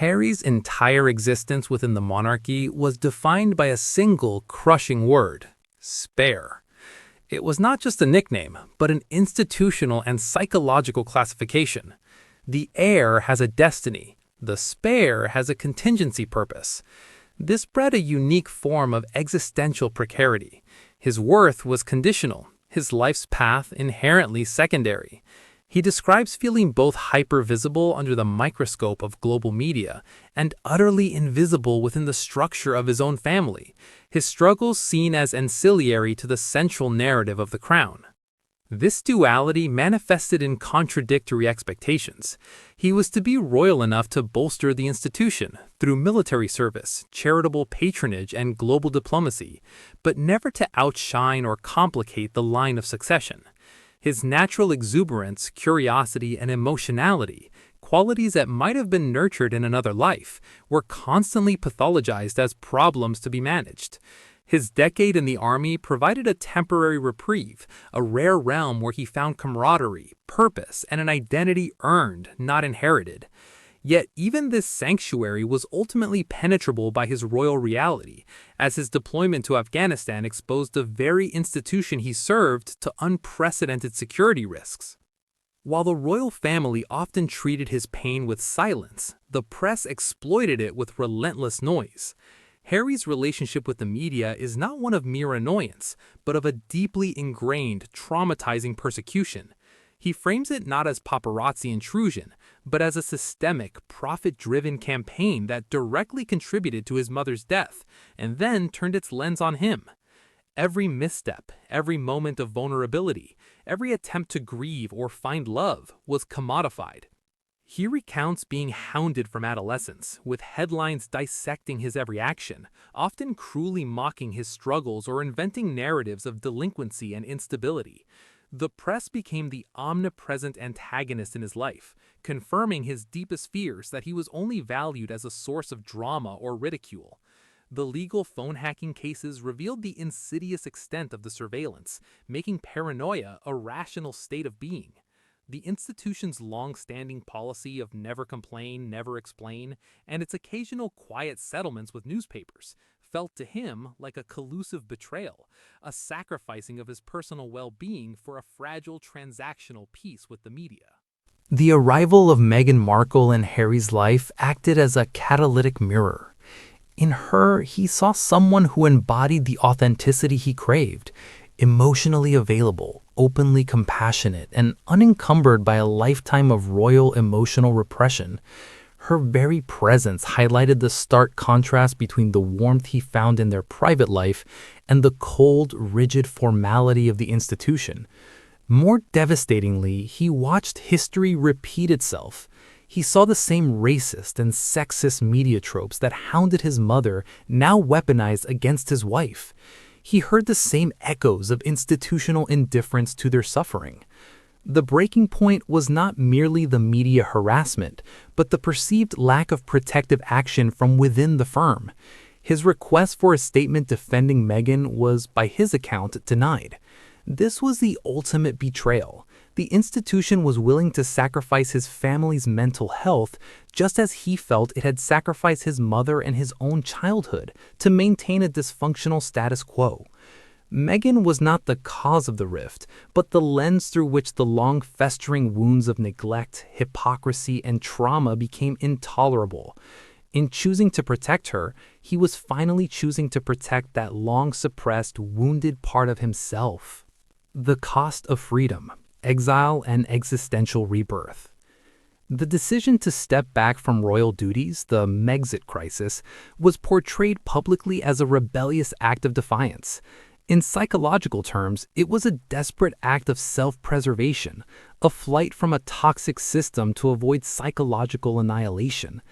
Harry's entire existence within the monarchy was defined by a single crushing word: spare. It was not just a nickname, but an institutional and psychological classification. The heir has a destiny. The spare has a contingency purpose. This bred a unique form of existential precarity. His worth was conditional, his life's path inherently secondary. He describes feeling both hyper-visible under the microscope of global media and utterly invisible within the structure of his own family, his struggles seen as ancillary to the central narrative of the crown. This duality manifested in contradictory expectations. He was to be royal enough to bolster the institution through military service, charitable patronage, and global diplomacy, but never to outshine or complicate the line of succession. His natural exuberance, curiosity, and emotionality, qualities that might have been nurtured in another life, were constantly pathologized as problems to be managed. His decade in the army provided a temporary reprieve, a rare realm where he found camaraderie, purpose, and an identity earned, not inherited. Yet even this sanctuary was ultimately penetrable by his royal reality, as his deployment to Afghanistan exposed the very institution he served to unprecedented security risks. While the royal family often treated his pain with silence, the press exploited it with relentless noise. Harry's relationship with the media is not one of mere annoyance, but of a deeply ingrained, traumatizing persecution. He frames it not as paparazzi intrusion, but as a systemic, profit-driven campaign that directly contributed to his mother's death, and then turned its lens on him. Every misstep, every moment of vulnerability, every attempt to grieve or find love was commodified. He recounts being hounded from adolescence, with headlines dissecting his every action, often cruelly mocking his struggles or inventing narratives of delinquency and instability. The press became the omnipresent antagonist in his life, confirming his deepest fears that he was only valued as a source of drama or ridicule. The legal phone hacking cases revealed the insidious extent of the surveillance, making paranoia a rational state of being. The institution's long-standing policy of never complain, never explain, and its occasional quiet settlements with newspapers felt to him like a collusive betrayal, a sacrificing of his personal well-being for a fragile transactional peace with the media. The arrival of Meghan Markle in Harry's life acted as a catalytic mirror. In her, he saw someone who embodied the authenticity he craved, emotionally available, openly compassionate, and unencumbered by a lifetime of royal emotional repression. Her very presence highlighted the stark contrast between the warmth he found in their private life and the cold, rigid formality of the institution. More devastatingly, he watched history repeat itself. He saw the same racist and sexist media tropes that hounded his mother now weaponized against his wife. He heard the same echoes of institutional indifference to their suffering. The breaking point was not merely the media harassment, but the perceived lack of protective action from within the firm. His request for a statement defending Meghan was, by his account, denied. This was the ultimate betrayal. The institution was willing to sacrifice his family's mental health just as he felt it had sacrificed his mother and his own childhood to maintain a dysfunctional status quo. Meghan was not the cause of the rift, but the lens through which the long-festering wounds of neglect, hypocrisy, and trauma became intolerable. In choosing to protect her, he was finally choosing to protect that long-suppressed, wounded part of himself. The cost of freedom, exile, and existential rebirth. The decision to step back from royal duties, the Megxit crisis, was portrayed publicly as a rebellious act of defiance. In psychological terms, it was a desperate act of self-preservation, a flight from a toxic system to avoid psychological annihilation.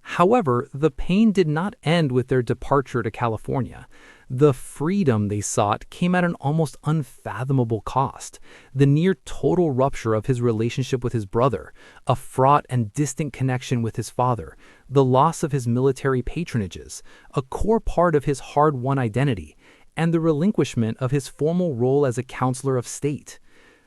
However, the pain did not end with their departure to California. The freedom they sought came at an almost unfathomable cost: the near total rupture of his relationship with his brother, a fraught and distant connection with his father, the loss of his military patronages, a core part of his hard-won identity, and the relinquishment of his formal role as a counselor of state.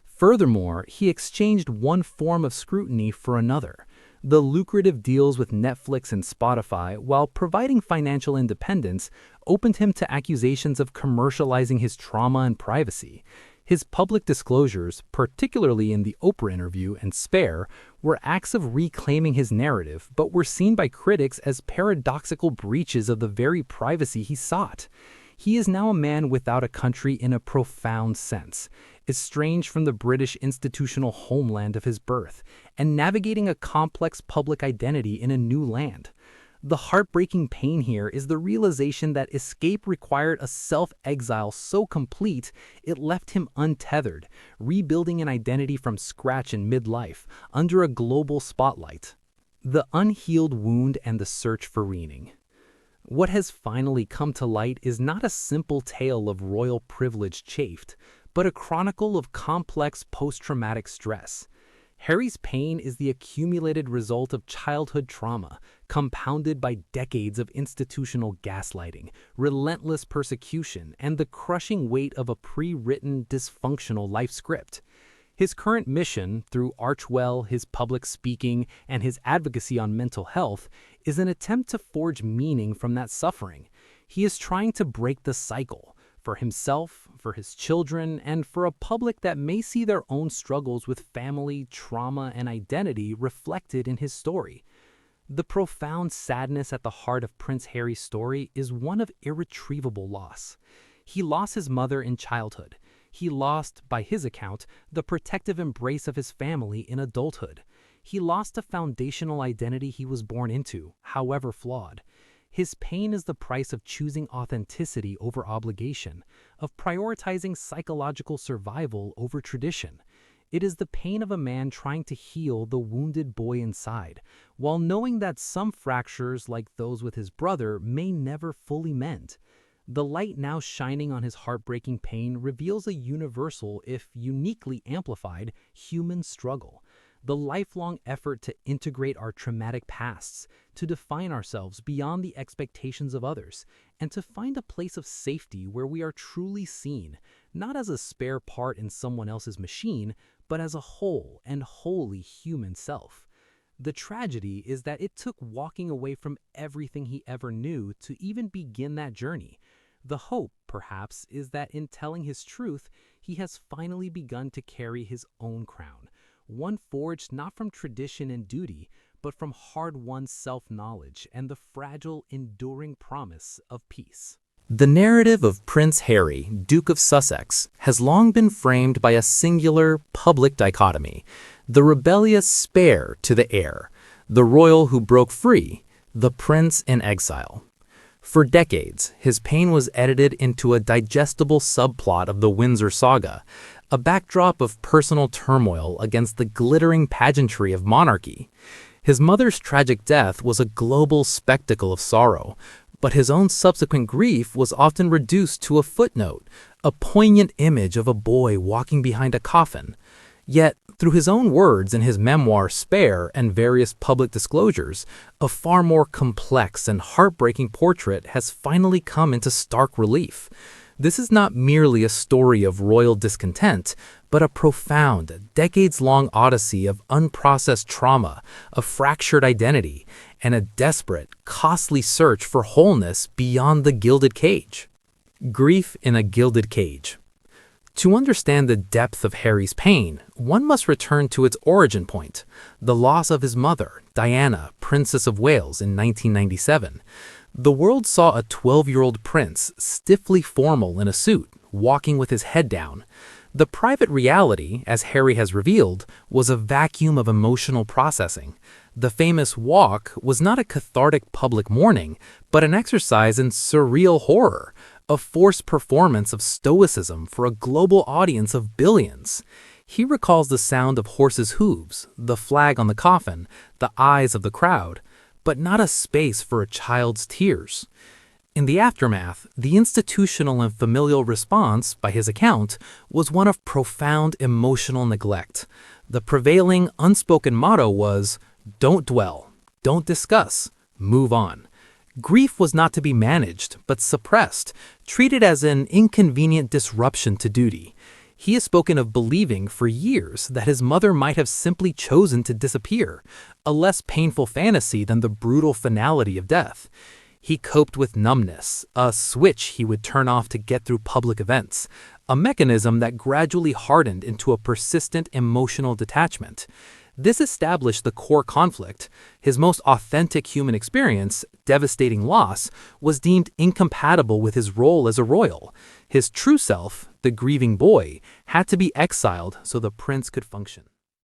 Furthermore, he exchanged one form of scrutiny for another. The lucrative deals with Netflix and Spotify, while providing financial independence, opened him to accusations of commercializing his trauma and privacy. His public disclosures, particularly in the Oprah interview and Spare, were acts of reclaiming his narrative, but were seen by critics as paradoxical breaches of the very privacy he sought. He is now a man without a country in a profound sense, estranged from the British institutional homeland of his birth, and navigating a complex public identity in a new land. The heartbreaking pain here is the realization that escape required a self-exile so complete it left him untethered, rebuilding an identity from scratch in midlife, under a global spotlight. The unhealed wound and the search for meaning. What has finally come to light is not a simple tale of royal privilege chafed, but a chronicle of complex post-traumatic stress. Harry's pain is the accumulated result of childhood trauma, compounded by decades of institutional gaslighting, relentless persecution, and the crushing weight of a pre-written, dysfunctional life script. His current mission, through Royel, his public speaking, and his advocacy on mental health, is an attempt to forge meaning from that suffering. He is trying to break the cycle, for himself, for his children, and for a public that may see their own struggles with family, trauma, and identity reflected in his story. The profound sadness at the heart of Prince Harry's story is one of irretrievable loss. He lost his mother in childhood. He lost, by his account, the protective embrace of his family in adulthood. He lost a foundational identity he was born into, however flawed. His pain is the price of choosing authenticity over obligation, of prioritizing psychological survival over tradition. It is the pain of a man trying to heal the wounded boy inside, while knowing that some fractures, like those with his brother, may never fully mend. The light now shining on his heartbreaking pain reveals a universal, if uniquely amplified, human struggle. The lifelong effort to integrate our traumatic pasts, to define ourselves beyond the expectations of others, and to find a place of safety where we are truly seen, not as a spare part in someone else's machine, but as a whole and wholly human self. The tragedy is that it took walking away from everything he ever knew to even begin that journey. The hope, perhaps, is that in telling his truth, he has finally begun to carry his own crown, one forged not from tradition and duty, but from hard-won self-knowledge and the fragile, enduring promise of peace. The narrative of Prince Harry, Duke of Sussex, has long been framed by a singular, public dichotomy: the rebellious heir to the heir, the royal who broke free, the prince in exile. For decades, his pain was edited into a digestible subplot of the Windsor saga, a backdrop of personal turmoil against the glittering pageantry of monarchy. His mother's tragic death was a global spectacle of sorrow, but his own subsequent grief was often reduced to a footnote, a poignant image of a boy walking behind a coffin. Yet, through his own words in his memoir Spare and various public disclosures, a far more complex and heartbreaking portrait has finally come into stark relief. This is not merely a story of royal discontent, but a profound, decades-long odyssey of unprocessed trauma, a fractured identity, and a desperate, costly search for wholeness beyond the gilded cage. Grief in a gilded cage. To understand the depth of Harry's pain, one must return to its origin point, the loss of his mother, Diana, Princess of Wales, in 1997. The world saw a 12-year-old prince, stiffly formal in a suit, walking with his head down. The private reality, as Harry has revealed, was a vacuum of emotional processing. The famous walk was not a cathartic public mourning, but an exercise in surreal horror, a forced performance of stoicism for a global audience of billions. He recalls the sound of horses' hooves, the flag on the coffin, the eyes of the crowd, but not a space for a child's tears. In the aftermath, the institutional and familial response, by his account, was one of profound emotional neglect. The prevailing unspoken motto was, "Don't dwell, don't discuss, move on." Grief was not to be managed, but suppressed, treated as an inconvenient disruption to duty. He has spoken of believing for years that his mother might have simply chosen to disappear, a less painful fantasy than the brutal finality of death. He coped with numbness, a switch he would turn off to get through public events, a mechanism that gradually hardened into a persistent emotional detachment. This established the core conflict. His most authentic human experience, devastating loss, was deemed incompatible with his role as a royal. His true self, the grieving boy, had to be exiled so the prince could function.